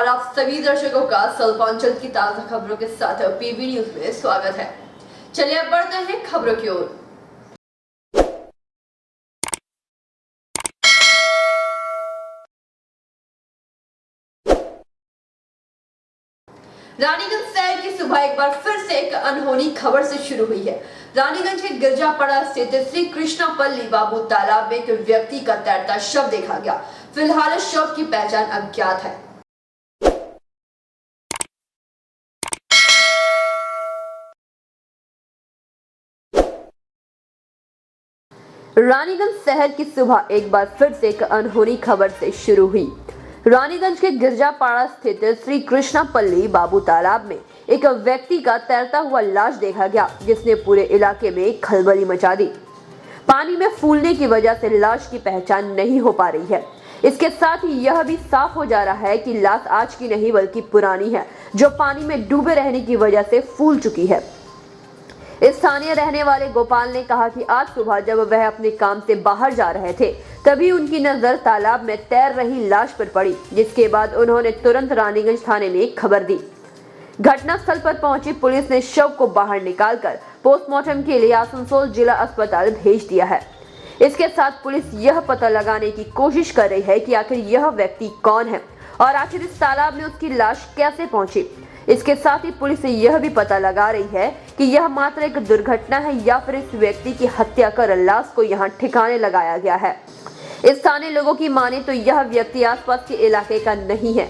नमस्कार, आप सभी दर्शकों का सल्पांचल की ताजा खबरों के साथ पीबी न्यूज में स्वागत है। चलिए अब बढ़ते हैं खबरों की ओर। रानीगंज शहर की सुबह एक बार फिर से एक अनहोनी खबर से शुरू हुई है। रानीगंज के गिरजापड़ा स्थित श्री कृष्णापल्ली बाबू तालाब में एक व्यक्ति का तैरता शव देखा गया। फिलहाल शव की पहचान अज्ञात है। रानीगंज शहर की सुबह एक बार फिर से एक अनहोनी खबर से शुरू हुई। रानीगंज के गिरजापाड़ा स्थित श्री कृष्णापल्ली बाबू तालाब में एक व्यक्ति का तैरता हुआ लाश देखा गया, जिसने पूरे इलाके में खलबली मचा दी। पानी में फूलने की वजह से लाश की पहचान नहीं हो पा रही है। इसके साथ ही यह भी साफ हो जा रहा है कि लाश आज की नहीं बल्कि पुरानी है, जो पानी में डूबे रहने की वजह से फूल चुकी है। स्थानीय रहने वाले गोपाल ने कहा कि आज सुबह जब वह अपने काम से बाहर जा रहे थे, तभी उनकी नजर तालाब में तैर रही लाश पर पड़ी, जिसके बाद उन्होंने तुरंत रानीगंज थाने में खबर दी। घटनास्थल पर पहुंची पुलिस ने शव को बाहर निकालकर पोस्टमार्टम के लिए आसनसोल जिला अस्पताल भेज दिया है। इसके साथ पुलिस यह पता लगाने की कोशिश कर रही है कि आखिर यह व्यक्ति कौन है और आखिर इस तालाब में उसकी लाश कैसे पहुंची। इसके साथ ही पुलिस यह भी पता लगा रही है कि यह मात्र एक दुर्घटना है या फिर इस व्यक्ति की हत्या कर लाश को यहां ठिकाने लगाया गया है। स्थानीय लोगों की माने तो यह व्यक्ति आसपास के इलाके का नहीं है।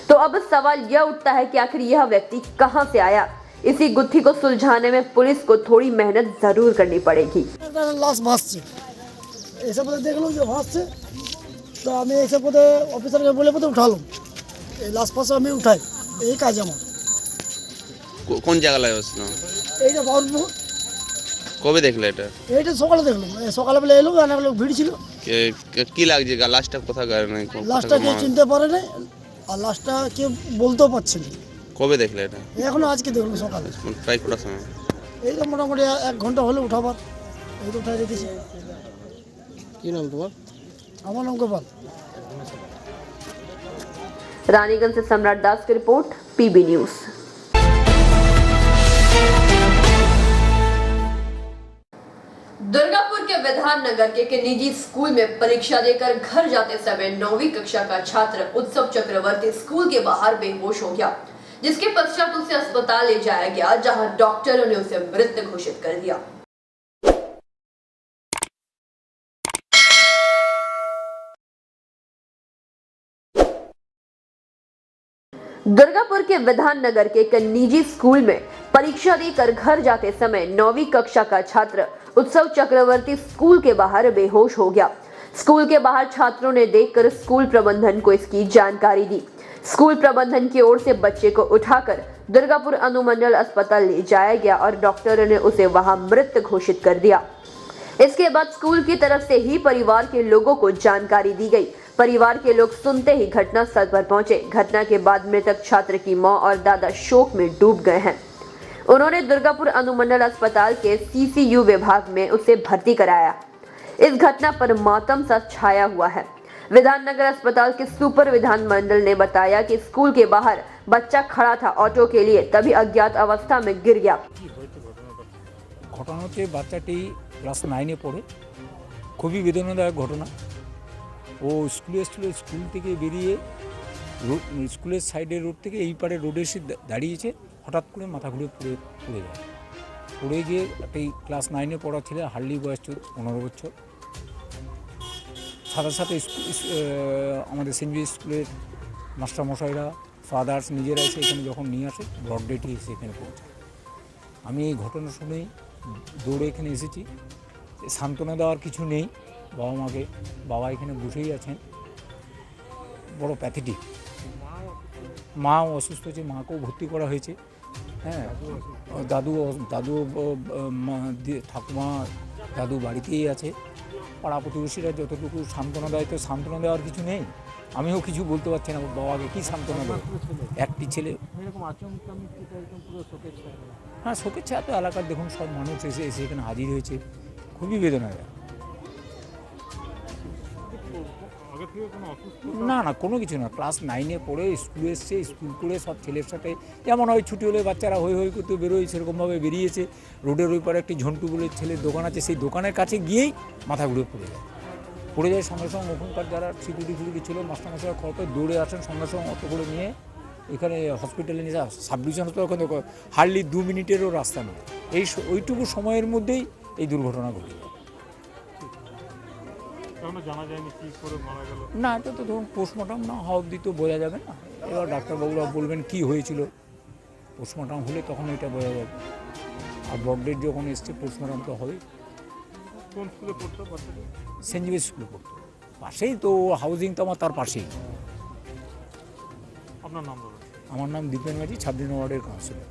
तो अब सवाल यह उठता है कि आखिर यह व्यक्ति कहां से आया। इसी गुत्थी को सुलझाने में पुलिस को थोड़ी मेहनत जरूर करनी पड़ेगी। लाश भासছে এসব দেখলাম যে ভাসছে, তো আমি এসে পথে অফিসারকে বলে পথে উঠালাম, এই লাশ পাশে আমি উঠাই, এই কাজ আমার। কোন জায়গা লাগাইছিল? এইটা বাউরপুর। কবে দেখলে এটা? এইটা সকালে দেখলাম, সকালবেলা এলো, অনেক লোক ভিড় ছিল। কি লাগছে লাশটা কোথায় গেল? লাশটা কেউ চিনতে পারে না, আর লাশটা কেউ বলতেও পারছে না। কবে দেখলে এটা? এখন আজকে দেখলাম সকালে। প্রায় কটার সময়? এই তো মোটামুটি 1 ঘন্টা হলো উঠাবার, এই তো উঠাই রেখেছি। কি নাম তোমার? আমার নাম গোপাল। रानीगंज से सम्राट दास की रिपोर्ट, पीबी न्यूज। दुर्गापुर के विधान नगर के एक निजी स्कूल में परीक्षा देकर घर जाते समय 9वीं कक्षा का छात्र उत्सव चक्रवर्ती स्कूल के बाहर बेहोश हो गया, जिसके पश्चात उसे अस्पताल ले जाया गया, जहां डॉक्टरों ने उसे मृत घोषित कर दिया। दुर्गापुर के विधान नगर के एक निजी स्कूल में परीक्षा देकर घर जाते समय 9वीं कक्षा का छात्र उत्सव चक्रवर्ती स्कूल के बाहर बेहोश हो गया। स्कूल के बाहर छात्रों ने देखकर स्कूल प्रबंधन को इसकी जानकारी दी। स्कूल प्रबंधन की ओर से बच्चे को उठाकर दुर्गापुर अनुमंडल अस्पताल ले जाया गया और डॉक्टरों ने उसे वहां मृत घोषित कर दिया। इसके बाद स्कूल की तरफ से ही परिवार के लोगों को जानकारी दी गई। परिवार के लोग सुनते ही घटनास्थल पर पहुंचे। घटना के बाद मृतक छात्र की मां और दादा शोक में डूब गए हैं। उन्होंने दुर्गापुर अनुमंडल अस्पताल के सीसीयू विभाग में उसे भर्ती कराया। इस घटना पर मातम सा छाया हुआ है। विधान नगर अस्पताल के सुपर विधान मंडल ने बताया कि स्कूल के बाहर बच्चा खड़ा था ऑटो के लिए, तभी अज्ञात अवस्था में गिर गया। घटनाते बाच्चाटी क्लास 9 पढ़े, खूबी वेदनादायक घटना। ও স্কুল থেকে বেরিয়ে স্কুলের সাইডের রোড থেকে এই পারে রোডে এসে দাঁড়িয়েছে, হঠাৎ করে মাথা ঘুরে পড়ে যায়। পড়ে গিয়ে একটা ক্লাস 9 পড়া ছিল, হার্ডলি বয়স 15 বছর। সাথে সাথে আমাদের সেন্ট স্কুলের মাস্টারমশাইরা, ফাদার্স নিজেরা এসে এখানে যখন নিয়ে আসে, ব্রড ডেটে এসে এখানে পৌঁছায়। আমি এই ঘটনা শুনেই দৌড়ে এখানে এসেছি। সান্ত্বনা দেওয়ার কিছু নেই বাবা মাকে, বাবা এখানে বসেই আছেন, বড় প্যাথেটিক। মাও অসুস্থ হয়েছে, মাকেও ভর্তি করা হয়েছে। হ্যাঁ, দাদু ঠাকুমা দাদু বাড়িতেই আছে। পাড়া প্রতিবেশীরা যতটুকু সান্ত্বনা দেয়, তো সান্ত্বনা দেওয়ার কিছু নেই। আমিও কিছু বলতে পারছি না, বাবাকে কী সান্ত্বনা দেয়। একটি ছেলে, হ্যাঁ শোকের ছায়া তো এলাকার দেখুন সব মানুষ এসে এখানে হাজির হয়েছে, খুবই বেদনাদায়ক। না না কোনো কিছু না, ক্লাস 9-এ পড়ে স্কুলে এসছে, স্কুল করে সব ছেলের সাথে যেমন হয় ছুটি হলে বাচ্চারা হই হই করতে বেরোয়, সেরকমভাবে বেরিয়েছে। রোডের ওই পারে একটি ঝন্টু বলে ছেলের দোকান আছে, সেই দোকানের কাছে গিয়েই মাথা ঘুরে পড়ে যায় সঙ্গে সঙ্গে ওখানকার যারা সিকিউরিটি ছিল মাস্টারমশাই খবর পেয়ে দৌড়ে আসেন, সঙ্গে সঙ্গে অটো করে নিয়ে এখানে হসপিটালে নিয়ে যাওয়া, সাব ডিভিশন হসপিটাল, ওখানে হার্ডলি 2 মিনিটেরও রাস্তা নয়। ওইটুকু সময়ের মধ্যেই এই দুর্ঘটনা ঘটে যায়। না, এটা তো ধরুন পোস্টমর্টম না হওয়া অবধি তো বোঝা যাবে না। এবার ডাক্তারবাবুরা বলবেন কি হয়েছিল, পোস্টমর্টম হলে তখন এটা বোঝা যাবে। আর ব্লড ডেট যখন এসছে পোস্টমর্টম তো হবে। কোন স্কুলে পড়তো বাচ্চাটা? সেন্ট জেভিয়ার্স স্কুলে পড়তো, পাশেই তো, হাউজিং তো আমার তার পাশেই। আপনার নাম বলুন। আমার নাম দীপেন মাঝি, 26 ওয়ার্ডের কাউন্সিলর।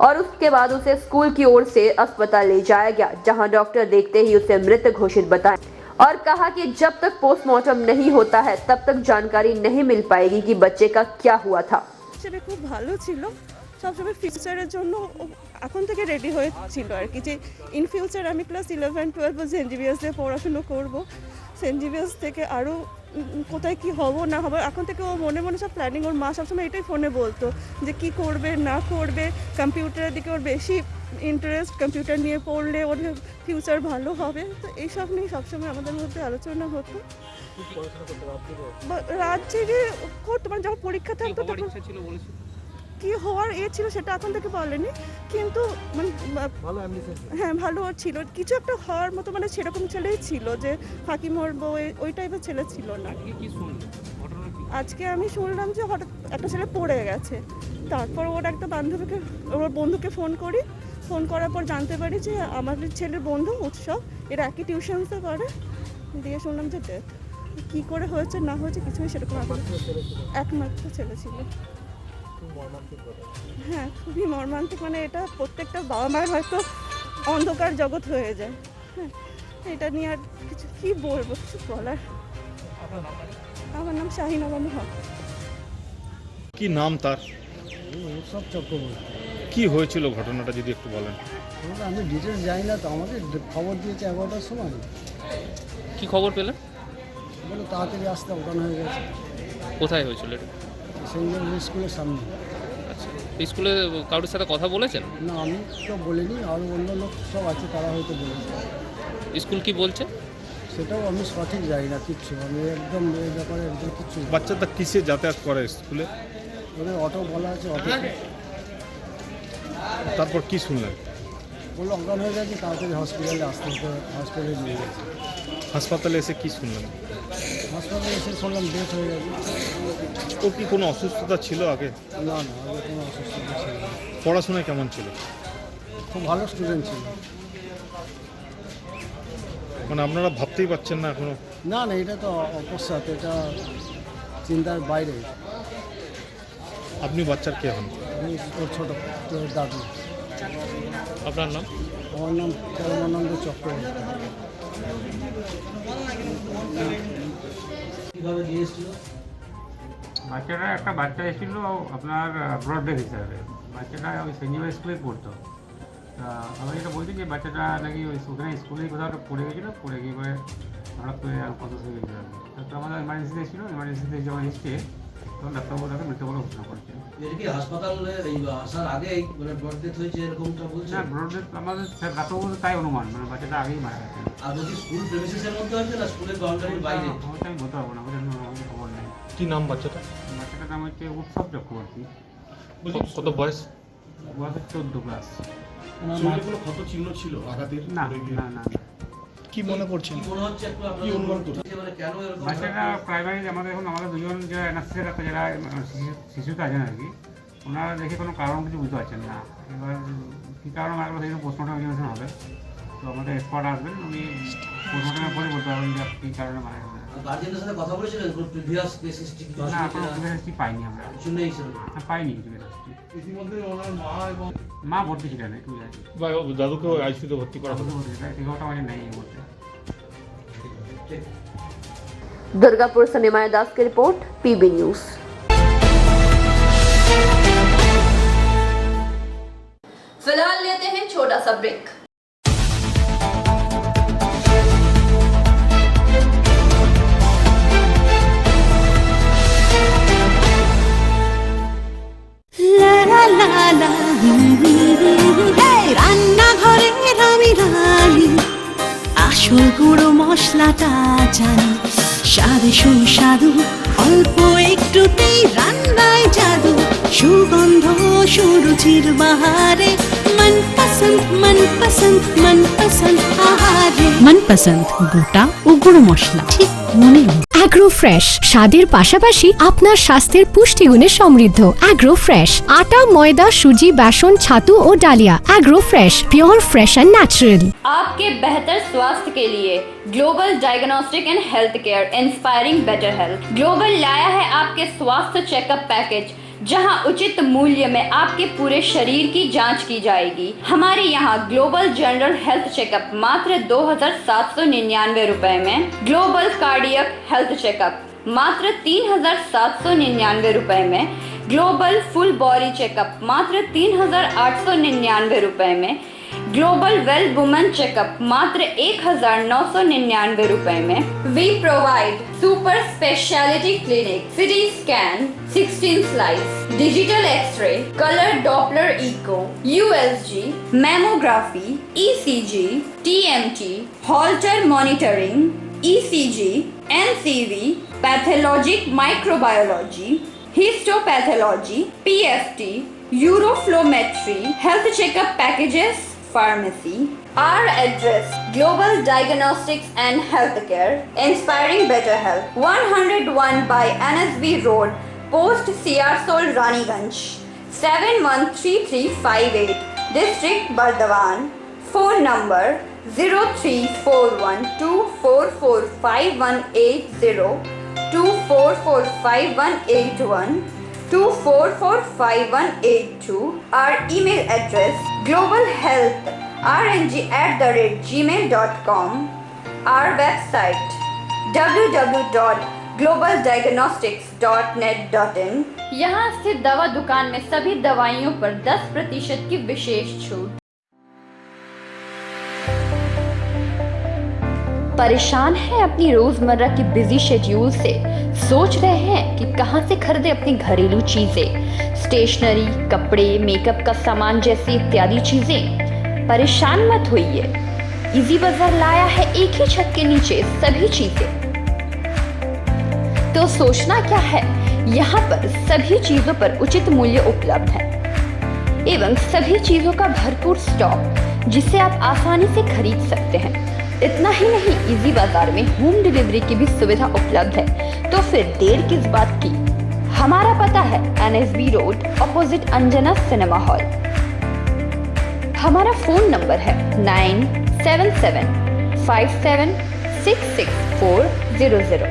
और उसके बाद उसे स्कूल की ओर से अस्पताल ले जाया गया, जहां डॉक्टर देखते ही उसे मृत घोषित बताया और कहा कि जब तक पोस्टमार्टम नहीं होता है तब तक जानकारी नहीं मिल पाएगी कि बच्चे का क्या हुआ था। সেটা খুব ভালো ছিল, সবসময় ফিউচারের জন্য এখন থেকে রেডি হয়েছিল আর কি, যে ইন ফিউচার আমি ক্লাস 11-12 সেন্ট জেভিয়ার্সে পড়াশুনো করব, সেন্ট জেভিয়ার্স থেকে আরও কোথায় কি হব না হবে এখন থেকে ও মনে মনে সব প্ল্যানিং, ওর মা সবসময় এটাই ফোনে বলতো যে কি করবে না করবে, কম্পিউটারের দিকে ওর বেশি ইন্টারেস্ট, কম্পিউটার নিয়ে পড়লে ওর ফিউচার ভালো হবে। তো এইসব নিয়ে সবসময় আমাদের মধ্যে আলোচনা হতো। রাত জেগে করতো, মানে যখন পরীক্ষা থাকতো তখন কি হওয়ার ছিল সেটা এখন থেকে বলেনি, কিন্তু মানে হ্যাঁ ভালো ছিল, কিছু একটা হওয়ার মতো, মানে সেরকম ছেলেই ছিল যে ফাঁকি মরবো ওই টাইপের ছেলে ছিল না। আজকে আমি শুনলাম যে হঠাৎ একটা ছেলে পড়ে গেছে, তারপর ওর একটা বান্ধবীকে, ওর বন্ধুকে ফোন করার পর জানতে পারি যে আমাদের ছেলের বন্ধু উৎসব, এরা একই টিউশনসে করে, দিয়ে শুনলাম যে ডেথ। কী করে হয়েছে না হয়েছে কিছুই সেরকম একমাত্র ছেলে ছিল। হ্যাঁ খুবই মর্মান্তিক, মানে এটা প্রত্যেকটা বাবা মায়ের হয়তো অন্ধকার জগৎ হয়ে যায়। হ্যাঁ এটা নিয়ে আর কিছু কী বলবো, কিছু বলার। আমার নাম শাহিনা বানু হক। কি নাম তার? সব চক্রবর্তী। কি হয়েছিল ঘটনাটা যদি একটু বলেন। আমি ডিটেলস জানি না, তো আমাকে খবর দিয়েছে 11টার সময়, কি খবর পেলেন? বলে তাড়াতাড়ি আসতে অজ্ঞান হয়ে গেছে। কোথায় হয়েছিল এটা? সেন্ট জেভিয়ার্স স্কুলের সামনে। আচ্ছা, স্কুলে কারোর সাথে কথা বলেছেন? না আমি তো বলিনি, আর অন্য লোক সব আছে তারা হয়তো বলেছে। স্কুল কি বলছে? সেটাও আমি সঠিক জানি না কিচ্ছু, আমি একদম এই ব্যাপারে একদম কিচ্ছু। বাচ্চাটা কিসে যাতায়াত করে স্কুলে? ওদের অটো বলা আছে, অটো। তারপর কি শুনলেন? বললো অজ্ঞান হয়ে গেছে, তাড়াতাড়ি হসপিটালে আসতে হতে হসপিটালে নিয়ে গেছে। হাসপাতালে এসে কি শুনলেন? হাসপাতালে এসে শুনলাম ডেথ হয়ে গেছে। ও কি কোনো অসুস্থতা ছিল আগে? না না, আগে কোনো অসুস্থতা ছিল না। পড়াশোনায় কেমন ছিল? খুব ভালো স্টুডেন্ট ছিল। মানে আপনারা ভাবতেই পারছেন না এখনো? না না, এটা তো অপসাত, এটা চিন্তার বাইরে। আপনি বাচ্চার কে হন? আমি ওর ছোটো দাদু। আপনার নাম? আমার নাম পরমানন্দ চক্রবর্তী। কীভাবে গিয়েছিল? বাচ্চাটা একটা বাচ্চা এসেছিল আপনার ব্রডডের হিসাবে, বাচ্চাটা ওই সেন্ট জেভিয়ার্স স্কুলে পড়তো। তা আমরা যেটা বলছি যে বাচ্চাটা নাকি ওই ওখানে স্কুলেই কোথাও একটা পড়ে গেছিলো, পড়ে গিয়ে পরে হঠাৎ করে কত হয়ে গেছিলো আর কি। তো আমাদের এমার্জেন্সিতে ছিল, এমার্জেন্সিতে যখন এসছে তখন ডাক্তারবাবু তাকে মৃত বলে ঘোষণা করেছে। এটা কি হাসপাতালে আসার আগেই মানে ব্লড ডেথ হয়েছে এরকমটা বলছে? না, ব্রডডের আমাদের ডাক্তারবাবু তাই অনুমান, মানে বাচ্চাটা আগেই মারা গেছে। আর বলছি স্কুল প্রেমিসিসের মধ্যে হয়েছে না স্কুলের বাউন্ডারির বাইরে? ওটা আমি বলতে পারবো না, আমাদের খবর নেই। কি নাম বাচ্চাটা? বাচ্চাটার নাম হচ্ছে উৎসব চক্রবর্তী। কত বয়স? বয়স 14 ক্লাস। কোনো ক্ষত চিহ্ন ছিল আঘাতের? না না না। কি মনে করছেন? কি মনে হচ্ছে একটু কি অনুমান করছেন? মানে কেন এরকম? বাচ্চাটা প্রাইমারি আমাদের দুজন যারা এনআরসির যারা শিশুতে আছেন আর কি, ওনারা দেখে কোনো কারণ কিছু বুঝতে পারছেন না। এবার কী কারণে মারা গেলো সেই পোস্টমর্টম এক্সামিনেশন হবে, তো আমাদের এক্সপার্ট আসবেন, উনি পোস্টমর্টমের পরে বলতে পারবেন যে কী কারণে মারা গেলেন। গার্জিয়ানদের সাথে কথা বলেছিলেন কোনো প্রিভিয়াস কেস হিস্ট্রি কিছু না, আছে কোনো কিনা? কেস হিস্ট্রি পাইনি আমরা। কিছু নেই স্যার। পাইনি কিছু কেস হিস্ট্রি। ইতিমধ্যে ওনার মা এবং মা ভর্তি ছিলেন একটু আছে, দাদুকে আইসিইউতে ভর্তি করা হলো। সেই খবরটা আমাদের নেই এই মুহূর্তে। दुर्गापुर से निमाया दास की रिपोर्ट, पीबी न्यूज। फिलहाल लेते हैं छोटा सा ब्रेक। জ্বালা রান্নাঘরের আমি রানী আসল গুঁড়ো মশলাটা জানি স্বাদে সুস্বাদু অল্প একটুতেই রান্নায় জাদু সুগন্ধ সুরুচির বাহারে মনপসন্দ আহারে মনপসন্দ গোটা ও গুঁড়ো মশলা ঠিক মনে অ্যাগ্রো ফ্রেশ স্বাদের পাশাপাশি আপনার স্বাস্থ্যের পুষ্টিগুণে সমৃদ্ধ। অ্যাগ্রো ফ্রেশ আটা ময়দা সুজি বেসন ছাতু ও ডালিয়া। Agro fresh pure fresh and natural. आपके बेहतर स्वास्थ्य के लिए global diagnostic and health care inspiring better health global लाया है आपके स्वास्थ्य चेकअप पैकेज, जहां उचित मूल्य में आपके पूरे शरीर की जांच की जाएगी। हमारे यहां ग्लोबल जनरल हेल्थ चेकअप मात्र 2,799 रुपए में, ग्लोबल कार्डियक हेल्थ चेकअप मात्र 3,799 रुपए में, ग्लोबल फुल बॉडी चेकअप मात्र 3,899 रुपए में, ग्लोबल वेल वुमेन चेकअप मात्र 1,999 रुपए में। We provide super speciality clinic, CT scan, 16 slice, digital X ray, colour Doppler echo, USG, mammography, ECG, TMT, Holter monitoring, ECG, NCV, pathologic microbiology, histopathology, PFT, uroflowmetry, health checkup packages, pharmacy. Our address: Global Diagnostics and Healthcare, inspiring better health. 101 by NSB Road, Post Siarsol, Raniganj. 713358, District Bardhaman. Phone number 0341244580, 24458181. 24458182. Our email address: globalhealthrng@gmail.com. Our website: www.globaldiagnostics.net.in. यहाँ स्थित दवा दुकान में सभी दवाइयों पर 10% की विशेष छूट। परेशान है अपनी रोजमर्रा की बिजी शेड्यूल से? सोच रहे हैं कि कहां से खरीदें अपनी घरेलू चीजें, स्टेशनरी, कपड़े, मेकअप का सामान जैसी इत्यादि चीजें? परेशान मत होइए, इजी बाजार लाया है एक ही छत के नीचे सभी चीजें। तो सोचना क्या है, यहाँ पर सभी चीजों पर उचित मूल्य उपलब्ध है एवं सभी चीजों का भरपूर स्टॉक, जिसे आप आसानी से खरीद सकते हैं। इतना ही नहीं, इजी बाजार में होम डिलीवरी की भी सुविधा उपलब्ध है। तो फिर देर किस बात की? हमारा पता है NSB road, opposite Anjana cinema hall. हमारा फोन नंबर है 9775766400।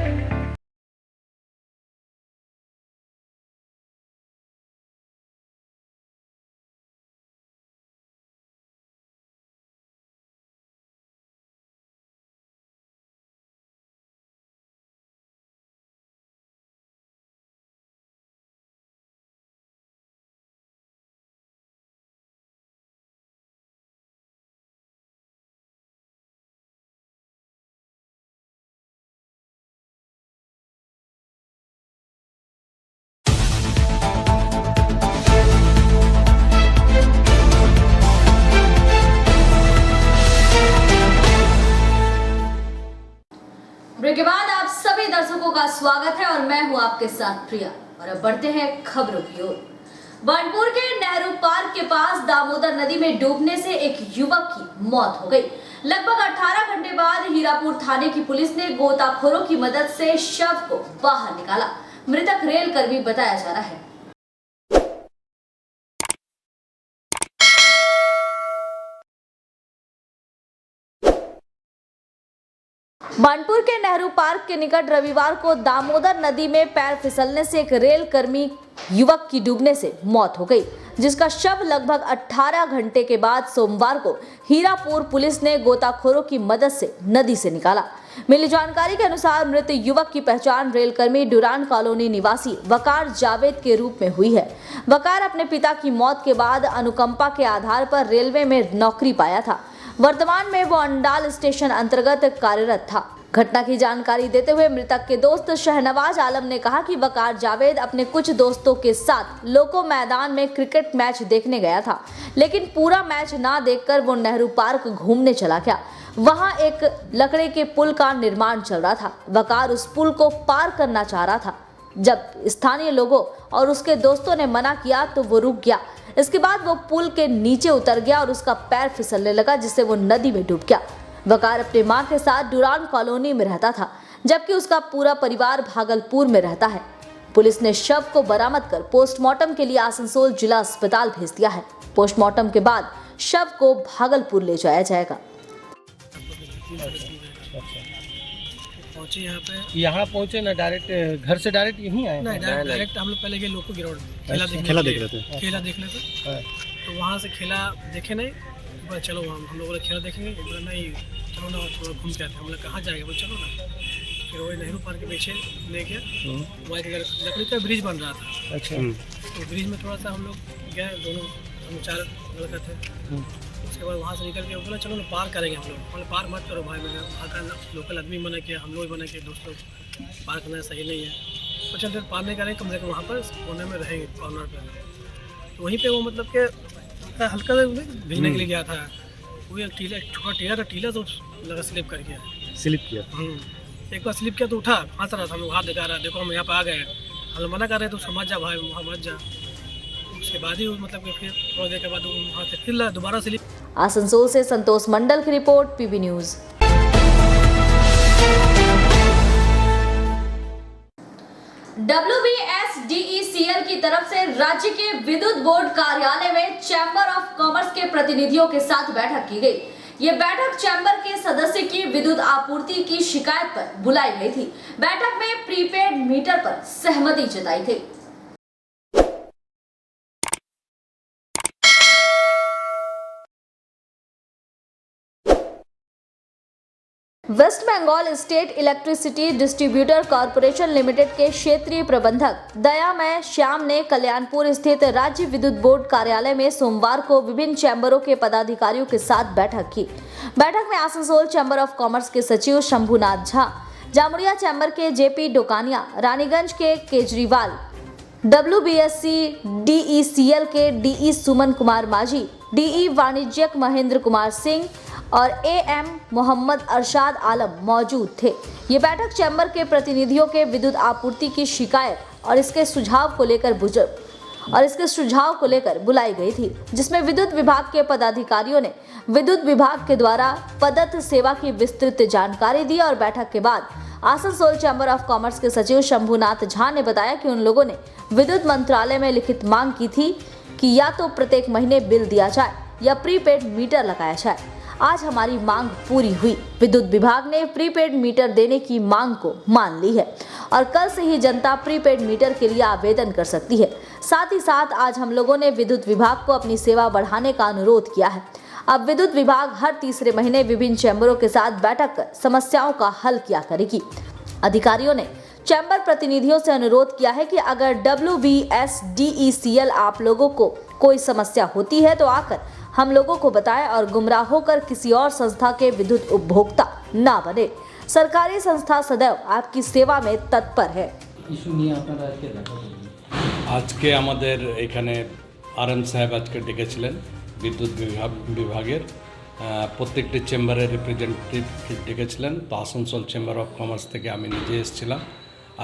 ब्रेक के बाद आप सभी दर्शकों का स्वागत है और मैं हूं आपके साथ प्रिया। और अब बढ़ते हैं खबरों की ओर। बानपुर के नेहरू पार्क के पास दामोदर नदी में डूबने से एक युवक की मौत हो गई। लगभग 18 घंटे बाद हीरापुर थाने की पुलिस ने गोताखोरों की मदद से शव को बाहर निकाला। मृतक रेल कर्मी बताया जा रहा है। बानपुर के नेहरू पार्क के निकट रविवार को दामोदर नदी में पैर फिसलने से एक रेल कर्मी युवक की डूबने से मौत हो गई, जिसका शव लगभग 18 घंटे के बाद सोमवार को हीरापुर पुलिस ने गोताखोरों की मदद से नदी से निकाला। मिली जानकारी के अनुसार मृत युवक की पहचान रेलकर्मी डुरान कॉलोनी निवासी वकार जावेद के रूप में हुई है। वकार अपने पिता की मौत के बाद अनुकंपा के आधार पर रेलवे में नौकरी पाया था। वर्तमान में वो अंडाल स्टेशन अंतर्गत कार्यरत था। घटना की जानकारी देते हुए मृतक के दोस्त शहनवाज आलम ने कहा कि वकार जावेद अपने कुछ दोस्तों के साथ लोको मैदान में क्रिकेट मैच देखने गया था, लेकिन पूरा मैच ना देखकर वो नेहरू पार्क घूमने चला गया। वहां एक लकड़े के पुल का निर्माण चल रहा था। वकार उस पुल को पार करना चाह रहा था। जब स्थानीय लोगों और उसके दोस्तों ने मना किया तो वो रुक गया। इसके बाद वो पुल के नीचे उतर गया और उसका पैर फिसलने लगा, जिससे वो नदी में डूब गया। वकार अपने मां के साथ डुरान कॉलोनी में रहता था, जबकि उसका पूरा परिवार भागलपुर में रहता है। पुलिस ने शव को बरामद कर पोस्टमार्टम के लिए आसनसोल जिला अस्पताल भेज दिया है। पोस्टमार्टम के बाद शव को भागलपुर ले जाया जाएगा। पहुंचे यहाँ पहुंचे ना, डायरेक्ट घर से डायरेक्ट यहीं आए? नहीं, डायरेक्ट हम लोग पहले गए लोको ग्राउंड में खेला देख रहे थे। तो वहाँ से खेला देखे नहीं, बोला चलो हम लोग खेला देखेंगे। बोला नहीं चलो ना, थोड़ा घूम के आते हैं। हम लोग कहाँ जाएगा, बोला चलो ना। फिर वही नेहरू पार्क के पीछे ले गया, वहाँ एक लकड़ी का ब्रिज बन रहा था। अच्छा। तो ब्रिज में थोड़ा सा हम लोग गए, दोनों हम 4 लड़का थे। उसके बाद वहाँ से निकल के बोला चलो ना पार करेंगे हम लोग। बोले पार मत करो भाई, मेरे वहाँ का लोकल आदमी मना किया, हम लोग मना किया, दोस्त लोग पार करना सही नहीं है। तो चल फिर पार नहीं करेंगे, कम से कम वहाँ पर कोने में रहेंगे, कॉर्नर पर। तो वहीं पर वो मतलब कि हल्का सा भेजने के लिए गया था। वो एक टीला, छोटा टीला था, टीला तो लगा स्लिप कर गया। स्लिप किया? एक बार स्लिप किया तो उठा, फंस रहा था। हम लोग हाथ दिखा रहा, देखो हम यहाँ पर आ गए। हम लोग मना कर रहे तो समझ जा भाई, वहाँ मत जा। उसके बाद ही मतलब कि फिर थोड़ा देर के बाद वहाँ से फिर दोबारा स्लिप। आसनसोल से संतोष मंडल की रिपोर्ट, पीबी न्यूज। WBSDECL की तरफ से राज्य के विद्युत बोर्ड कार्यालय में चैम्बर ऑफ कॉमर्स के प्रतिनिधियों के साथ बैठक की गई। ये बैठक चैम्बर के सदस्य की विद्युत आपूर्ति की शिकायत पर बुलाई गई थी। बैठक में प्रीपेड मीटर पर सहमति जताई थी। West Bengal state electricity distributor corporation limited के क्षेत्रीय प्रबंधक दयामय श्याम ने कल्याणपुर स्थित राज्य विद्युत बोर्ड कार्यालय में सोमवार को विभिन्न चैम्बरों के पदाधिकारियों के साथ बैठक की। बैठक में आसनसोल चैम्बर ऑफ कॉमर्स के सचिव शंभुनाथ झा, जामुड़िया चैम्बर के जेपी डोकानिया, रानीगंज के केजरीवाल, WBSDECL के DE सुमन कुमार माझी, DE वाणिज्यक महेंद्र कुमार सिंह और AM मोहम्मद अरशाद आलम मौजूद थे। ये बैठक चैम्बर के प्रतिनिधियों के विद्युत आपूर्ति की शिकायत और इसके सुझाव को लेकर बुलाई गई थी, जिसमें विद्युत विभाग के पदाधिकारियों ने विद्युत विभाग के द्वारा प्रदत्त सेवा की विस्तृत जानकारी दी। और बैठक के बाद आसनसोल चैम्बर ऑफ कॉमर्स के सचिव शंभुनाथ झा ने बताया कि उन लोगों ने विद्युत मंत्रालय में लिखित मांग की थी कि या तो प्रत्येक महीने बिल दिया जाए या प्रीपेड मीटर लगाया जाए। आज हमारी मांग पूरी हुई। विद्युत विभाग ने प्रीपेड मीटर देने की मांग को मान ली है और कल से ही जनता प्रीपेड मीटर के लिए आवेदन कर सकती है। साथ ही साथ आज हम लोगों ने विद्युत विभाग को अपनी सेवा बढ़ाने का अनुरोध किया है। अब विद्युत विभाग हर तीसरे महीने विभिन्न चैम्बरों के साथ बैठक कर समस्याओं का हल किया करेगी। अधिकारियों ने चैम्बर प्रतिनिधियों से अनुरोध किया है कि अगर WBSDECL आप लोगों को कोई समस्या होती है तो आकर हम लोगों को बताएं और गुमराह होकर किसी और संस्था के विद्युत उपभोक्ता ना बने। सरकारी संस्था सदैव आपकी सेवा में तत्पर है। আজকে আমাদের এখানে RM সাহেব আজকে ডেকেছিলেন বিদ্যুৎ বিভাগের প্রত্যেকটি চেম্বারের রিপ্রেজেন্টেটিভ ডেকেছিলেন। তো আসানসোল চেম্বার অফ কমার্স থেকে আমি নিজে এসেছিলাম।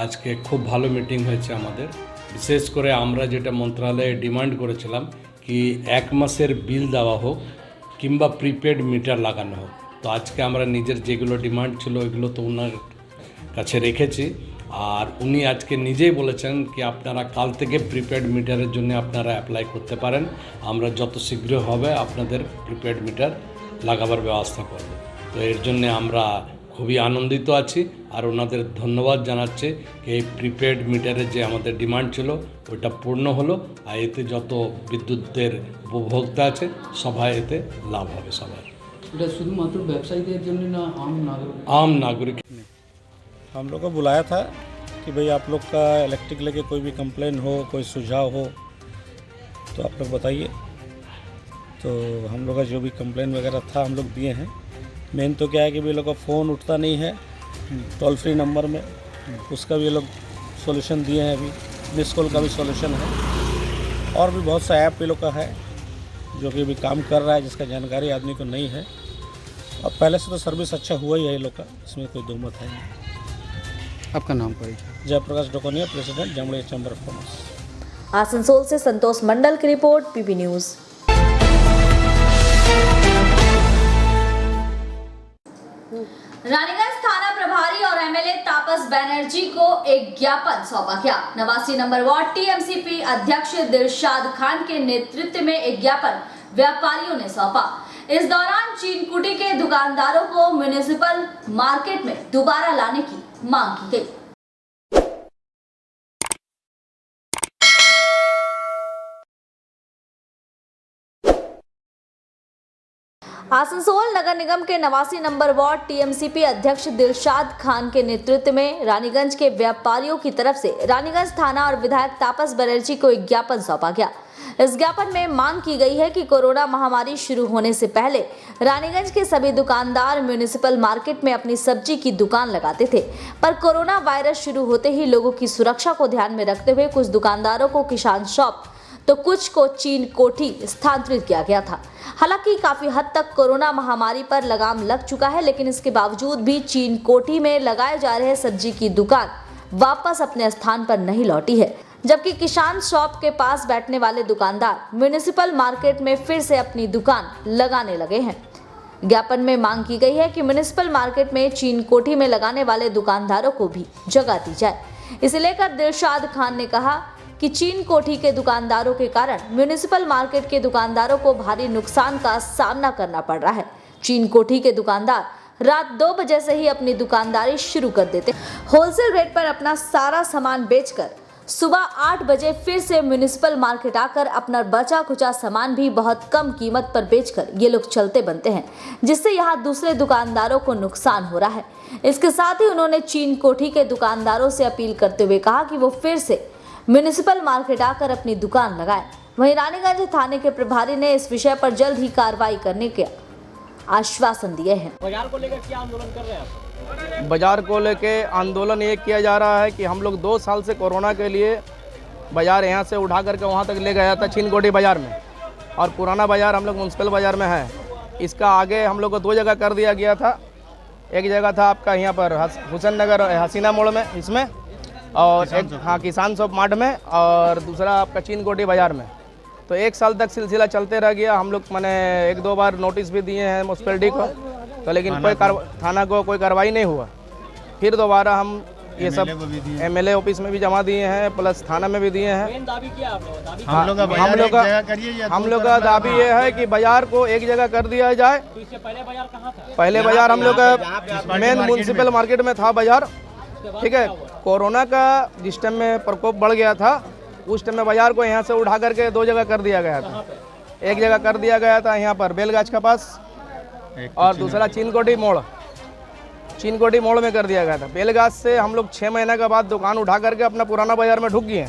আজকে খুব ভালো মিটিং হয়েছে আমাদের। বিশেষ করে আমরা যেটা মন্ত্রণালয়ে ডিমান্ড করেছিলাম কি 1 মাসের বিল দেওয়া হোক কিংবা প্রিপেড মিটার লাগানো হোক। তো আজকে আমরা নিজের যেগুলো ডিমান্ড ছিল ওইগুলো তো ওনার কাছে রেখেছি। আর উনি আজকে নিজেই বলেছেন কি আপনারা কাল থেকে প্রিপেড মিটারের জন্য আপনারা অ্যাপ্লাই করতে পারেন। আমরা যত শীঘ্র হবে আপনাদের প্রিপেড মিটার লাগাবার ব্যবস্থা করব। তো এর জন্য আমরা খুবই আনন্দিত আছি আর ওনাদের ধন্যবাদ জানাচ্ছি কি এই প্রিপেড মিটারের যে আমাদের ডিমান্ড ছিল ওটা পূর্ণ হলো। আর এতে যত বিদ্যুতের উপভোক্তা আছে সবাই এতে লাভ হবে সবার। এটা শুধুমাত্র ব্যবসায়ীদের জন্য না आम नागरिक हम लोग को बुलाया था कि भाई आप लोग का इलेक्ट्रिक लेके कोई भी कंप्लेन हो, कोई सुझाव हो तो आप लोग बताइए। तो हम लोग का जो भी कंप्लेन वगैरह था हम लोग दिए हैं। मेन तो क्या है कि भी लोग का फ़ोन उठता नहीं है टोल फ्री नंबर में, उसका भी ये लोग सॉल्यूशन दिए हैं। अभी मिस कॉल का भी सॉल्यूशन है, और भी बहुत सा ऐप ये लोग का है जो कि अभी काम कर रहा है, जिसका जानकारी आदमी को नहीं है। और पहले से तो सर्विस अच्छा हुआ ही है ये लोग का, इसमें कोई दो मत है नहीं। आपका नाम पड़े? Jayprakash Dokania, president Jamui chamber of commerce. Asansol से संतोष मंडल की रिपोर्ट, पीपी न्यूज़। रानीगंज थाना प्रभारी और एमएलए तापस बनर्जी को एक ज्ञापन सौंपा गया। 89 नंबर वार्ड टीएमसीपी अध्यक्ष दिलशाद खान के नेतृत्व में एक ज्ञापन व्यापारियों ने सौंपा। इस दौरान चीनकुटी के दुकानदारों को म्युनिसिपल मार्केट में दोबारा लाने की मांग की गई। आसनसोल नगर निगम के 89 नंबर वार्ड टीएमसीपी अध्यक्ष दिलशाद खान के नेतृत्व में रानीगंज के व्यापारियों की तरफ से रानीगंज थाना और विधायक तापस बनर्जी को एक ज्ञापन सौंपा गया। इस ज्ञापन में मांग की गई है कि कोरोना महामारी शुरू होने से पहले रानीगंज के सभी दुकानदार म्युनिसिपल मार्केट में अपनी सब्जी की दुकान लगाते थे, पर कोरोना वायरस शुरू होते ही लोगों की सुरक्षा को ध्यान में रखते हुए कुछ दुकानदारों को किसान शॉप तो कुछ को चीन कोठी स्थानांतरित किया गया था। हालांकि काफी हद तक कोरोना महामारी पर लगाम लग चुका है, लेकिन इसके बावजूद भी चीन कोठी में लगाए जा रहे सब्जी की दुकान वापस अपने स्थान पर नहीं लौटी है, जबकि किसान शॉप के पास बैठने वाले दुकानदार म्युनिसिपल मार्केट में फिर से अपनी दुकान लगाने लगे हैं। ज्ञापन में मांग की गई है कि म्युनिसिपल मार्केट में चीन कोठी में लगाने वाले दुकानदारों को भी जगह दी जाए। इसे लेकर दिलशाद खान ने कहा कि चीन कोठी के दुकानदारों के कारण म्युनिसिपल मार्केट के दुकानदारों को भारी नुकसान का सामना करना पड़ रहा है। चीन कोठी के दुकानदार रात 2 बजे से ही अपनी दुकानदारी शुरू कर देते, होलसेल रेट पर अपना सारा सामान बेचकर सुबह 8 बजे फिर से म्युनिसिपल मार्केट आकर अपना बचा खुचा सामान भी बहुत कम कीमत पर बेचकर ये लोग चलते बनते हैं, जिससे यहाँ दूसरे दुकानदारों को नुकसान हो रहा है। इसके साथ ही उन्होंने चीन कोठी के दुकानदारों से अपील करते हुए कहा कि वो फिर से म्युनिसिपल मार्केट आकर अपनी दुकान लगाए। वहीं रानीगंज थाने के प्रभारी ने इस विषय पर जल्द ही कार्रवाई करने के आश्वासन दिए हैं। बाजार को लेकर क्या आंदोलन कर रहे हैं आप? बाजार को लेकर आंदोलन ये किया जा रहा है कि हम लोग 2 साल से कोरोना के लिए बाजार यहाँ से उठा करके वहाँ तक ले गया था चीनकोठी बाजार में, और पुराना बाजार हम लोग म्युनिसिपल बाजार में है। इसका आगे हम लोग को 2 जगह कर दिया गया था। एक जगह था आपका यहाँ पर हुसैन नगर हसीना मोड़ में, इसमें, और एक किसान शॉप मार्ट में, और दूसरा आपका चीनकोठी बाजार में। तो 1 साल तक सिलसिला चलते रह गया। हम लोग मैंने 1-2 बार नोटिस भी दिए हैं म्युनिसिपैलिटी को, तो लेकिन कोई थाना को कोई कार्रवाई नहीं हुआ। फिर दोबारा हम ये सब एमएलए ऑफिस में भी जमा दिए हैं, प्लस थाना में भी दिए हैं। हम लोग का दाबी ये है कि बाजार को एक जगह कर दिया जाए। पहले बाजार हम लोग का मेन म्युनिसिपल मार्केट में था बाजार, ठीक है। कोरोना का जिस टाइम में प्रकोप बढ़ गया था, उस टाइम में बाजार को यहाँ से उठा करके 2 जगह कर दिया गया था। एक जगह कर दिया गया था यहाँ पर बेलगाछ के पास, और दूसरा चीनकोठी मोड़ में कर दिया गया था। बेलगाछ से हम लोग 6 महीने के बाद दुकान उठा करके अपना पुराना बाजार में ढुक गए,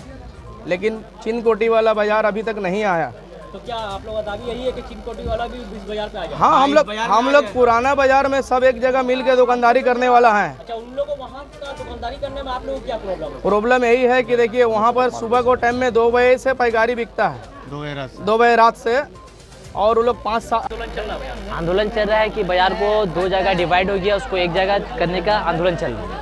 लेकिन चीनकोठी वाला बाजार अभी तक नहीं आया। तो क्या आप लोगों का दावी यही है कि चीनकोठी वाला भी इस बाजार पे आ जाए? हाँ, हम लोग पुराना बाजार में सब एक जगह मिल के दुकानदारी करने वाला है। अच्छा, उन लोगों को वहाँ का दुकानदारी करने में आप लोगों को क्या प्रॉब्लम है? प्रॉब्लम यही है कि देखिए वहाँ पर सुबह को टाइम में 2 बजे से पैकारी बिकता है, 2 बजे रात से, और वो लोग 5 साल आंदोलन चल रहा है कि बाजार को 2 जगह डिवाइड हो गया, उसको एक जगह करने का आंदोलन चल रहा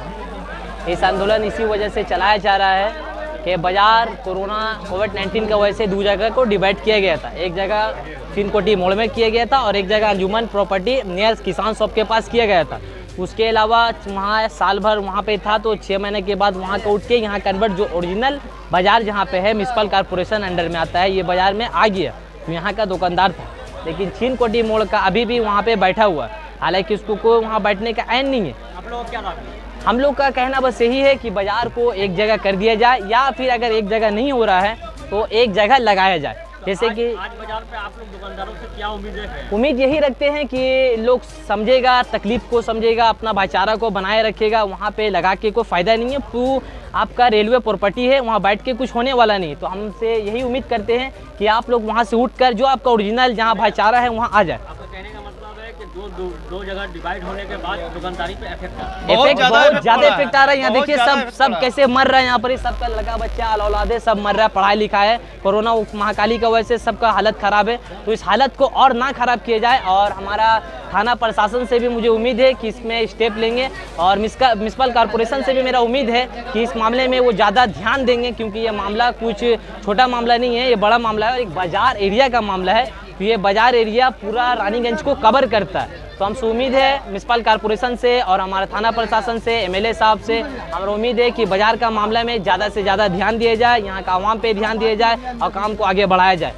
है। इस आंदोलन इसी वजह से चलाया जा रहा है कि बाजार कोविड-19 की वजह से 2 जगह को डिवाइड किया गया था। एक जगह चीनकोठी मोड़ में किया गया था, और एक जगह अंजुमन प्रॉपर्टी नियर किसान शॉप के पास किया गया था। उसके अलावा वहाँ साल भर वहाँ पे था, तो 6 महीने के बाद वहाँ को उठ के यहाँ कन्वर्ट, जो ओरिजिनल बाजार जहाँ पे है म्युनिसिपल कॉर्पोरेशन अंडर में आता है, ये बाजार में आ गया। तो यहाँ का दुकानदार था, लेकिन चीनकोठी मोड़ का अभी भी वहाँ पे बैठा हुआ है। हालांकि उसको कोई वहाँ बैठने का ऐन नहीं है। आप लोग क्या दावी है? हम लोग का कहना बस यही है कि बाजार को एक जगह कर दिया जाए, या फिर अगर एक जगह नहीं हो रहा है तो एक जगह लगाया जाए। जैसे कि आज बाजार पे आप लोग दुकानदारों से क्या उम्मीद रखते हैं? उम्मीद यही रखते हैं कि लोग समझेगा, तकलीफ को समझेगा, अपना भाईचारा को बनाए रखेगा। वहाँ पे लगा के कोई फ़ायदा नहीं है। तो आपका रेलवे प्रॉपर्टी है, वहाँ बैठ के कुछ होने वाला नहीं। तो हमसे यही उम्मीद करते हैं कि आप लोग वहाँ से उठकर जो आपका ओरिजिनल जहाँ भाईचारा है वहाँ आ जाए। आपका कहने का मतलब है कि दो जगह डिवाइड होने के बाद दुकानदारी पे इफेक्ट आ रहा है। बहुत ज़्यादा इफेक्ट आ रहा है। यहाँ देखिए सब कैसे मर रहे हैं। यहाँ पर सबका लगा बच्चा औलादे सब मर रहा है। पढ़ाई लिखा है, कोरोना महाकाली की वजह से सबका हालत ख़राब है। तो इस हालत को और ना ख़राब किया जाए, और हमारा थाना प्रशासन से भी मुझे उम्मीद है कि इसमें स्टेप लेंगे, और म्युनिसिपल कॉर्पोरेशन से भी मेरा उम्मीद है कि इस मामले में वो ज़्यादा ध्यान देंगे, क्योंकि ये मामला कुछ छोटा मामला नहीं है, ये बड़ा मामला है और एक बाजार एरिया का मामला है। तो ये बाजार एरिया पूरा रानीगंज को कवर करता है। तो हमसे उम्मीद है म्युनिसिपल कॉर्पोरेशन से और हमारा थाना प्रशासन से, एमएलए साहब से हमारा उम्मीद है कि बाजार का मामला में ज़्यादा से ज़्यादा ध्यान दिया जाए, यहाँ का आवाम पे ध्यान दिया जाए और काम को आगे बढ़ाया जाए।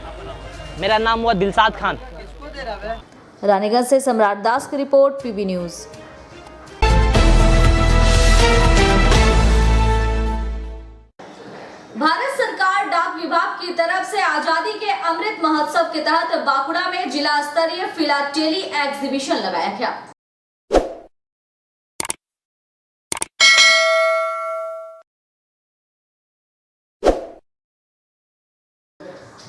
मेरा नाम हुआ दिलशाद खान। रानीगंज से सम्राट दास की रिपोर्ट, पीबी न्यूज़। भारत सरकार डाक विभाग की तरफ से आजादी के अमृत महोत्सव के तहत बांकुड़ा में जिला स्तरीय फिलाटेली एग्जीबिशन लगाया गया।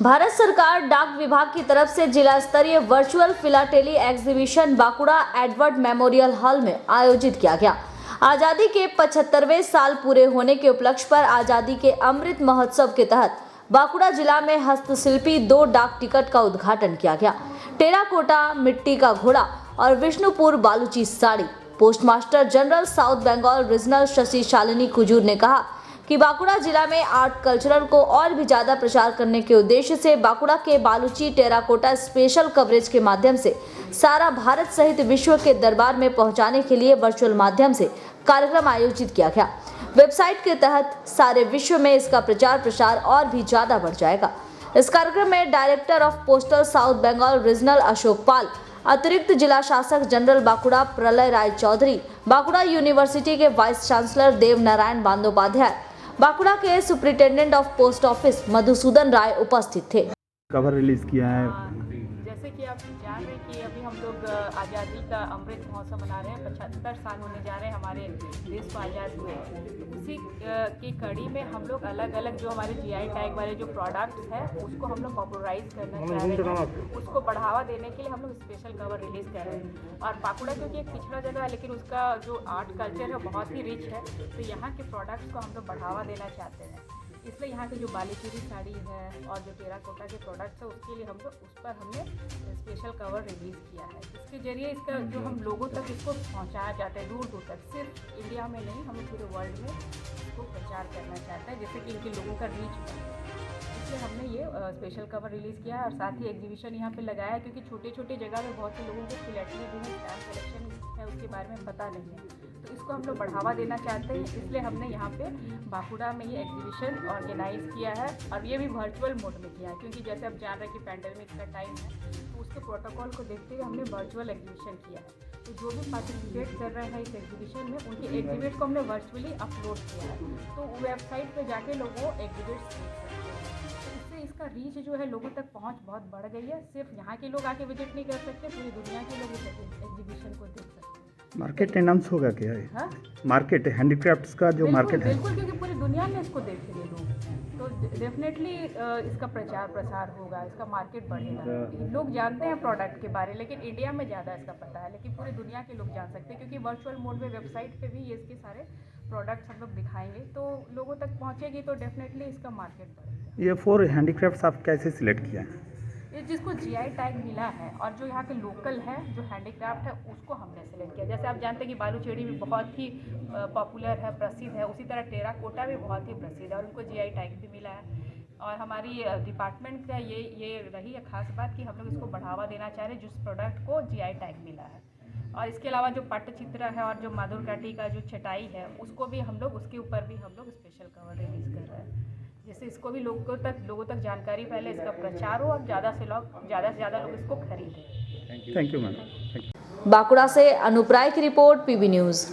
भारत सरकार डाक विभाग की तरफ से जिला स्तरीय virtual philately exhibition Bankura Edward memorial hall में आयोजित किया गया। आज़ादी के 75वें साल पूरे होने के उपलक्ष्य पर आज़ादी के अमृत महोत्सव के तहत बांकुड़ा जिला में हस्तशिल्पी 2 डाक टिकट का उद्घाटन किया गया। टेराकोटा, मिट्टी का घोड़ा और Bishnupur Baluchi sari. Postmaster general south Bengal regional Shashi Shalini Kujur ने कहा कि बांकुड़ा जिला में आर्ट कल्चरल को और भी ज़्यादा प्रचार करने के उद्देश्य से बांकुड़ा के बालूची टेराकोटा स्पेशल कवरेज के माध्यम से सारा भारत सहित विश्व के दरबार में पहुंचाने के लिए वर्चुअल माध्यम से कार्यक्रम आयोजित किया गया। वेबसाइट के तहत सारे विश्व में इसका प्रचार प्रसार और भी ज़्यादा बढ़ जाएगा। इस कार्यक्रम में director of postal south Bengal regional Ashok Pal, अतिरिक्त जिला शासक जनरल बांकुड़ा प्रलय राय चौधरी, बांकुड़ा यूनिवर्सिटी के वाइस चांसलर देव नारायण बंदोपाध्याय, बांकुड़ा के superintendent of post office Madhusudan Ray उपस्थित थे। कवर रिलीज किया है। जैसे कि आप जान रहे हैं कि अभी हम लोग आज़ादी का अमृत महोत्सव मना रहे हैं। 75 साल होने जा रहे हैं हमारे देश को आज़ाद हुए। तो उसी की कड़ी में हम लोग अलग अलग जो हमारे जीआई टैग वाले जो प्रोडक्ट्स हैं उसको हम लोग पॉपुलराइज करना चाह रहे हैं। उसको बढ़ावा देने के लिए हम लोग स्पेशल कवर रिलीज़ कर रहे हैं। और बांकुड़ा क्योंकि एक पिछड़ा जगह है, लेकिन उसका जो आर्ट कल्चर है बहुत ही रिच है, तो यहाँ के प्रोडक्ट्स को हम लोग बढ़ावा देना चाहते हैं। इसलिए यहाँ की जो बालीचूरी साड़ी है और जो टेराकोटा के प्रोडक्ट्स है उसके लिए हम लोग उस पर हमने स्पेशल कवर रिलीज़ किया है। इसके जरिए इसका जो हम लोगों तक इसको पहुँचाया जाता है, दूर दूर तक, सिर्फ इंडिया में नहीं, हम पूरे वर्ल्ड में इसको प्रचार करना चाहते हैं, जिससे कि इनके लोगों का रीच बढ़े। इसलिए हमने ये स्पेशल कवर रिलीज़ किया है और साथ ही एग्जीबिशन यहाँ पे लगाया है, क्योंकि छोटे छोटे जगह में बहुत से लोगों को फिलहाटली जो है स्टैम्प कलेक्शन है उसके बारे में पता नहीं है, तो इसको हम लोग बढ़ावा देना चाहते हैं। इसलिए हमने यहाँ पे बांकुड़ा में ये एग्जीबिशन ऑर्गेनाइज़ किया है और ये भी वर्चुअल मोड में किया है, क्योंकि जैसे आप जान रहे हैं कि पैंडेमिक का टाइम है, तो उसके प्रोटोकॉल को देखते हुए हमने वर्चुअल एग्जीबिशन किया है। तो जो भी पार्टिसिपेट कर रहे हैं इस एग्जीबिशन में, उनके एग्जीबिट को हमने वर्चुअली अपलोड किया है, तो वेबसाइट पर जाके लोग वो एग्जीबिट्स देख सकते हैं। तो इससे इसका रीच जो है, लोगों तक पहुँच बहुत बढ़ गई है। सिर्फ यहाँ के लोग आके विजिट नहीं कर सकते, पूरी दुनिया के लोग इस एग्जीबिशन को देख सकते हैं। मार्केट एनाउंस होगा क्या है? हाँ? मार्केट हैंडीक्राफ्ट्स का जो मार्केट है, बिल्कुल, क्योंकि पूरी दुनिया में इसको देखेंगे लोग, तो डेफिनेटली इसका प्रचार प्रसार होगा, इसका मार्केट बढ़ेगा। लोग जानते हैं प्रोडक्ट के बारे, लेकिन इंडिया में ज़्यादा इसका पता है, लेकिन पूरी दुनिया के लोग जान सकते हैं, क्योंकि वर्चुअल मोड में वेबसाइट पे भी ये इसके सारे प्रोडक्ट्स हम लोग दिखाएंगे, तो लोगों तक पहुँचेगी, तो डेफिनेटली इसका मार्केट बढ़ेगा। ये 4 हैंडीक्राफ्ट्स आप कैसे सिलेक्ट किया है? ये जिसको जीआई टैग मिला है और जो यहाँ के लोकल है, जो हैंडीक्राफ्ट है, उसको हमने सेलेक्ट किया। जैसे आप जानते हैं कि बालूचेड़ी भी बहुत ही पॉपुलर है, प्रसिद्ध है, उसी तरह टेराकोटा भी बहुत ही प्रसिद्ध है और उनको जीआई टैग भी मिला है। और हमारी डिपार्टमेंट का ये रही है खास बात कि हम लोग इसको बढ़ावा देना चाह रहे हैं, जिस प्रोडक्ट को जीआई टैग मिला है। और इसके अलावा जो पट्टचित्र है और जो माधुरकाठी का जो छटाई है, उसको भी हम लोग, उसके ऊपर भी हम लोग स्पेशल कवर रिलीज़ कर रहे हैं, जिससे इसको भी लोगों तक जानकारी फैले, इसका प्रचार हो और ज़्यादा से ज़्यादा लोग इसको खरीदें। Thank you ma'am. बांकुड़ा से अनूप राय की रिपोर्ट, पीबी न्यूज़।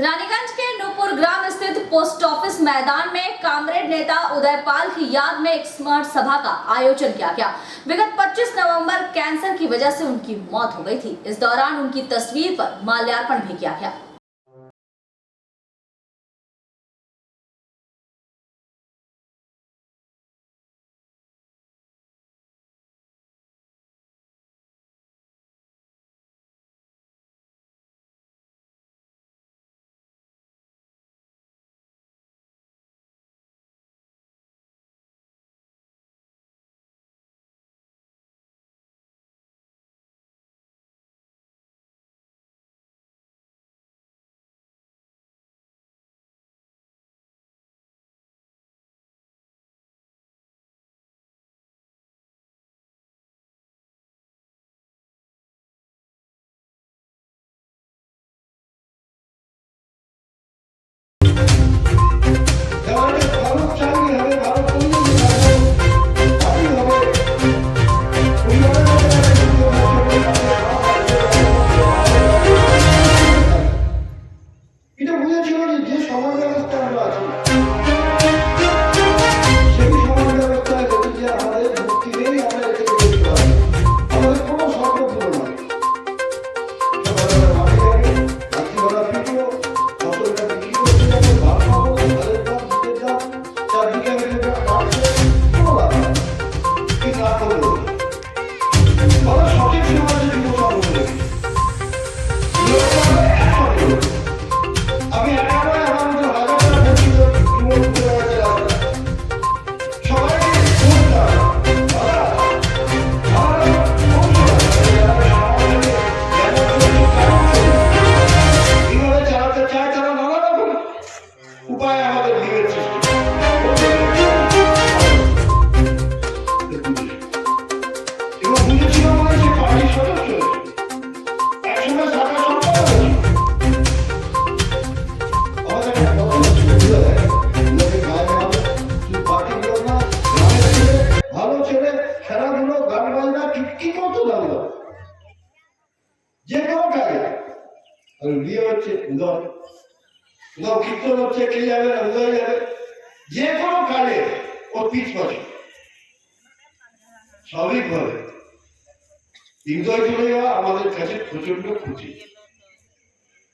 रानीगंज के नूपुर ग्राम स्थित पोस्ट ऑफिस मैदान में कामरेड नेता उदयपाल की याद में एक स्मरण सभा का आयोजन किया गया। विगत 25 नवंबर कैंसर की वजह से उनकी मौत हो गई थी। इस दौरान उनकी तस्वीर पर माल्यार्पण भी किया गया। উদয়, কোথাও কীর্তন হচ্ছে কে যাবে না উদয় যাবে, যে কোনো কাজে ও পিছপড়ে স্বাভাবিকভাবে। হৃদয় চলে যাওয়া আমাদের কাছে প্রচন্ড ক্ষতি,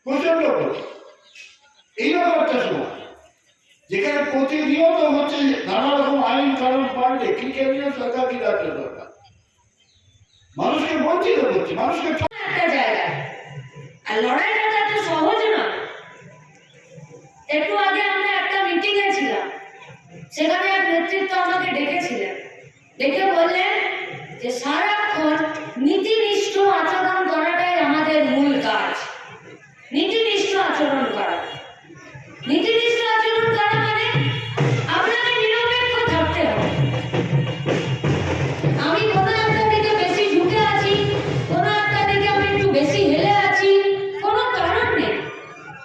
প্রচন্ড ক্ষতি। এইরকম একটা সময় যেখানে প্রতিনিয়ত হচ্ছে নানা রকম আইন কানুন পাল্টে কি কেন্দ্রীয় সরকার কি রাজ্য সরকার মানুষকে বঞ্চিত করছে, মানুষকে একটা জায়গায়। আর লড়াইটা এত সহজ না। একটু আগে আমরা একটা মিটিং এ ছিলাম, সেখানে এক নেতৃত্ব আমাকে ডেকেছিলেন, ডেকে বললেন যে সারাক্ষণ নীতিনিষ্ঠ আচরণ করাটাই আমাদের মূল কাজ। নীতিনিষ্ঠ আচরণ করা, নীতিনিষ্ঠ আচরণ করা মানে আপনাকে নিরপেক্ষ থাকতে হবে। আমি কোনো একটা দিকে বেশি ঝুঁকে আছি, কোনো একটা দিকে আমি একটু বেশি হেলে আছি, কোনো কারণ নেই,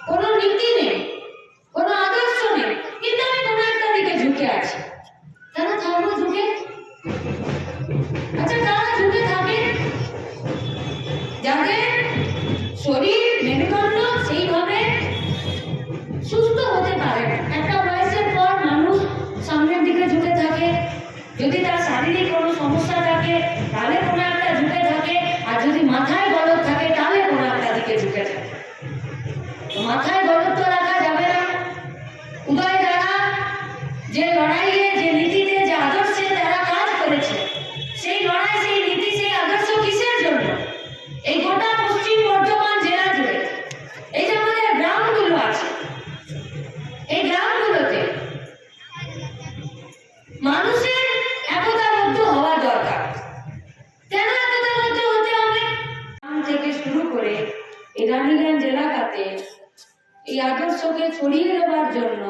কোনো নীতি নেই, কোনো আদর্শ নেই, কিন্তু আমি কোনো একটা দিকে ঝুঁকে আছি। কেন থাকবো ঝুঁকে? আচ্ছা, কারা ঝুঁকে থাকে? যাদের শরীর মেরুদণ্ড সেইভাবে সুস্থ হতে পারে না। একটা বয়সের পর মানুষ সামনের দিকে ঝুঁকে থাকে। যদি তার শারীরিক কোনো সমস্যা থাকে তাহলে কোনো একটা ঝুঁকে থাকে, আর যদি মাথায় গলদ থাকে তাহলে কোনো একটা দিকে ঝুঁকে থাকে। মাথায় গলদ তো রাখা যাবে না। উদয় দ্বারা যে লড়াইয়ে, যে নীতিতে, যে আদর্শে তারা কাজ করেছে, সেই লড়াই, সেই নীতি, সেই আদর্শ কিসের জন্য? এই গোটা পশ্চিম বর্ধমান জেলা জুড়ে এই যে আমাদের গ্রামগুলো আছে, এই গ্রামগুলোতে মানুষের একতাবদ্ধ হওয়া দরকার। কেন একতাবদ্ধ হতে হবে? গ্রাম থেকে শুরু করে এই রানীগঞ্জ এলাকাতে এই আদর্শকে ছড়িয়ে দেওয়ার জন্য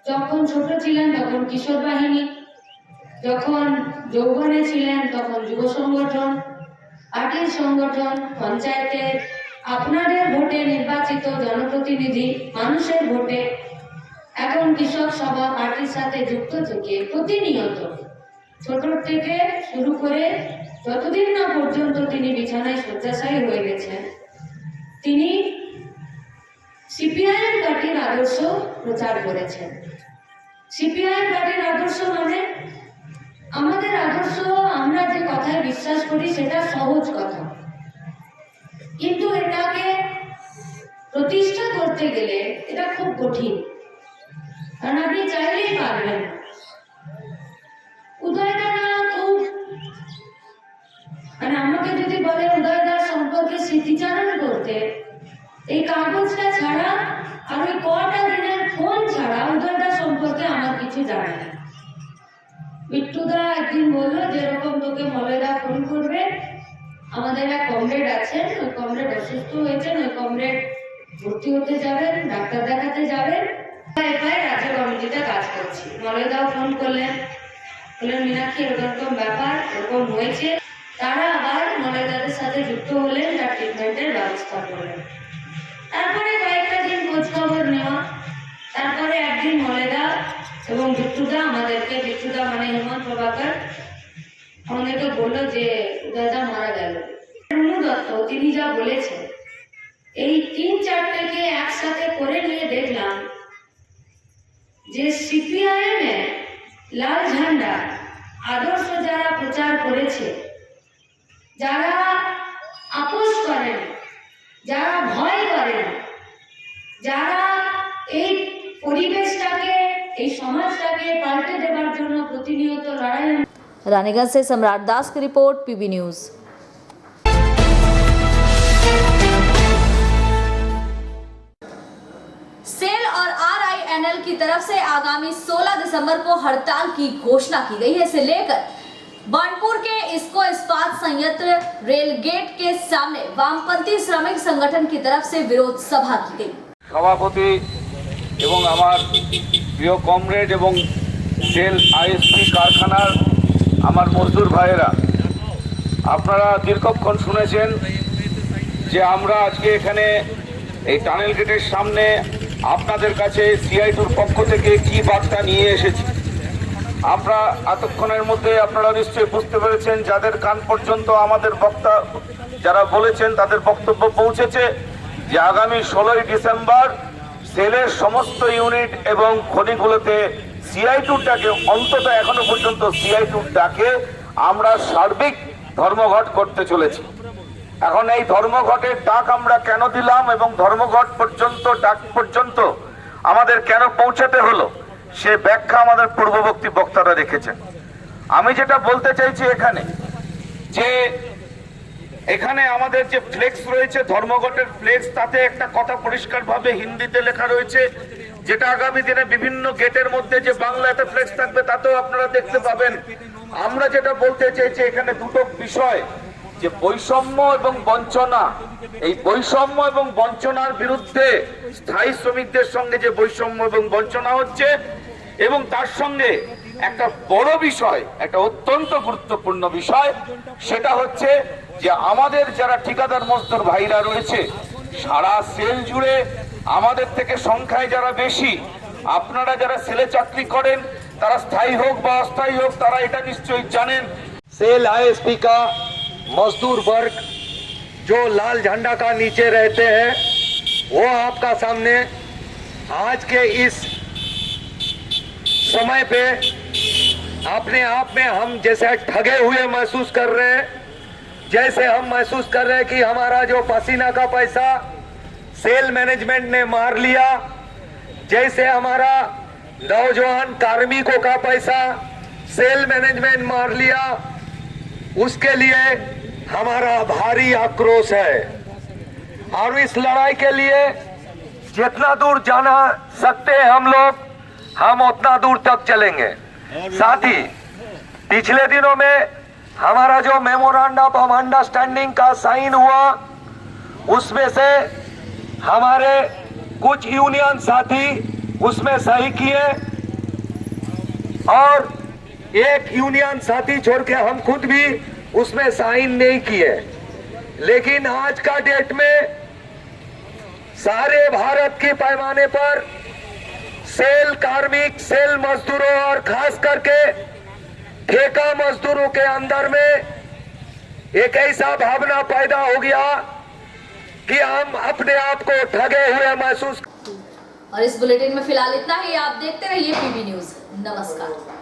যখন ছোট ছিলেন তখন কিশোর বাহিনী, যখন যৌবনে ছিলেন তখন যুব সংগঠন, পার্টির সংগঠন, পঞ্চায়েতের আপনাদের ভোটে নির্বাচিত জনপ্রতিনিধি, মানুষের ভোটে, এখন কৃষক সভা পার্টির সাথে যুক্ত থেকে প্রতিনিয়ত ছোট থেকে শুরু করে যতদিন না পর্যন্ত তিনি বিছানায় শয্যাশায়ী হয়ে গেছেন, তিনি সিপিআইএম পার্টির আদর্শ প্রচার করেছেন। সিপিআইএম পার্টির আদর্শ মানে আমাদের আদর্শ, আমরা যে কথায় বিশ্বাস করি সেটা সহজ কথা, কিন্তু এটাকে প্রতিষ্ঠা করতে গেলে এটা খুব কঠিন, কারণ আপনি চাইলেই পারবেন না। উদয়দারা খুব, মানে আমাকে যদি বলে উদয়দার সম্পর্কে স্মৃতিচারণ করতে, এই কাগজটা ছাড়া আর ওই কটা দিনের ফোন ছাড়া উদয়দার সম্পর্কে আমার কিছু জানা নেই। বিট্টুদা একদিন বললো যেরকম তোকে মলয়দা ফোন করবে, আমাদের এক কমরেড আছেন, ওই কমরেড অসুস্থ হয়েছেন, ওই কমরেড ভর্তি হতে যাবেন, ডাক্তার দেখাতে যাবেন, রাজ্য কমিটিতে কাজ করছি। মলয়দাও ফোন করলেন, বললেন মীনাক্ষী এরকম ব্যাপার, এরকম হয়েছে। তারা আবার মলয়দাদের সাথে যুক্ত হলেন, তার ট্রিটমেন্টের ব্যবস্থা করলেন। তারপরে কয়েকটা দিন খোঁজ খবর নেওয়া, তারপরে একদিন মলয়দা এবং বিট্টুদা আমাদেরকে, বিট্টুদা মানে হেমন্ত প্রভাকর, আমাদেরকে বললো যে উদয়দা মারা গেল। রুনু দত্ত তিনি যা বলেছেন, এই 3-4টেকে একসাথে করে নিয়ে দেখলাম যে সিপিআইএম এর লাল ঝান্ডা আদর্শ যারা প্রচার করেছে, যারা আপোষ করেন, যারা ভয় করেন, যারা এই পরিবেশটাকে, এই সমাজটাকে পাল্টে দেওয়ার জন্য প্রতিনিয়ত লড়াই। रानीगंज से सम्राट दास की रिपोर्ट, पीबी न्यूज। सेल और आरआईएनएल की तरफ से आगामी 16 दिसंबर को हड़ताल की घोषणा की गई है। इसे लेकर बानपुर के इस्को इस्पात संयंत्र रेल गेट के सामने वामपंथी श्रमिक संगठन की तरफ से विरोध सभा की गई। सभापति एवं आमार प्रिय कमरेड एवं सेल आईएसपी कारखानार आमार मजदूर भाइरा, आपनारा दीर्घक्षण शुनेছেন যে আমরা আজকে এখানে এই টানেল গেটের সামনে আপনাদের কাছে সিআইটির পক্ষ থেকে কি বার্তা নিয়ে এসেছি। আপনারা এতক্ষণের মধ্যে আপনারা নিশ্চয়ই বুঝতে পেরেছেন, যাদের কান পর্যন্ত আমাদের বক্তা যারা বলেছেন তাদের বক্তব্য পৌঁছেছে, যে আগামী 16ই ডিসেম্বর সেলের সমস্ত ইউনিট এবং খনিগুলোতে CI2 ডাকে, অন্তত এখনো পর্যন্ত CI2 ডাকে আমরা সার্বিক ধর্মঘট করতে চলেছি। এখন এই ধর্মঘটের ডাক আমরা কেন দিলাম এবং ধর্মঘট পর্যন্ত ডাক পর্যন্ত আমাদের কেন পৌঁছাতে হলো সে ব্যাখ্যা আমাদের পূর্ববর্তী বক্তারা রেখেছেন। আমি যেটা বলতে চাইছি এখানে যে এখানে আমাদের যে ফ্লেক্স রয়েছে, ধর্মঘটের ফ্লেক্স, তাতে একটা কথা পরিষ্কারভাবে হিন্দিতে লেখা রয়েছে, যেটা আগামী দিনে বিভিন্ন গেটের মধ্যে যে বাংলাতে ফ্লেক্স থাকবে তাতেও আপনারা দেখতে পাবেন। আমরা যেটা বলতে চাইছি এখানে দুটো বিষয়, যে বৈষম্য এবং বঞ্চনা, এই বৈষম্য এবং বঞ্চনার বিরুদ্ধে স্থায়ী শ্রমিকদের সঙ্গে যে বৈষম্য এবং বঞ্চনা হচ্ছে, এবং তার সঙ্গে একটা বড় বিষয়, একটা অত্যন্ত গুরুত্বপূর্ণ বিষয়, সেটা হচ্ছে যে আমাদের যারা ঠিকাদার মজদুর ভাইরা রয়েছে সারা সেল জুড়ে আমাদের থেকে সংখ্যায় যারা বেশি, আপনারা যারা সেলে চাকরি করেন তারা স্থায়ী হোক বা অস্থায়ী হোক তারা এটা নিশ্চয়ই জানেন। सेल ISP का मजदूर वर्ग जो लाल झंडा का नीचे रहते हैं वो आपका सामने आज के इस समय पे अपने आप में हम जैसे ठगे हुए महसूस कर रहे हैं, जैसे हम महसूस कर रहे हैं कि हमारा जो पसीना का पैसा सेल मैनेजमेंट ने मार लिया, जैसे हमारा नौजवान कार्मिकों का पैसा सेल मैनेजमेंट मार लिया, उसके लिए हमारा भारी आक्रोश है। और इस लड़ाई के लिए जितना दूर जाना सकते हैं हम उतना दूर तक चलेंगे। साथ ही पिछले दिनों में हमारा जो मेमोरेंडम ऑफ अंडरस्टैंडिंग का साइन हुआ, उसमें से हमारे कुछ यूनियन साथी उसमें सही किए और एक यूनियन साथी छोड़ के हम खुद भी उसमें साइन नहीं किए। लेकिन आज का डेट में सारे भारत के पैमाने पर सेल कार्मिक, सेल मजदूरों और खास करके ठेका मजदूरों के अंदर में एक ऐसा भावना पैदा हो गया कि हम अपने आप को ठगे हुए महसूस। और इस बुलेटिन में फिलहाल इतना ही। आप देखते रहिए PB न्यूज। नमस्कार।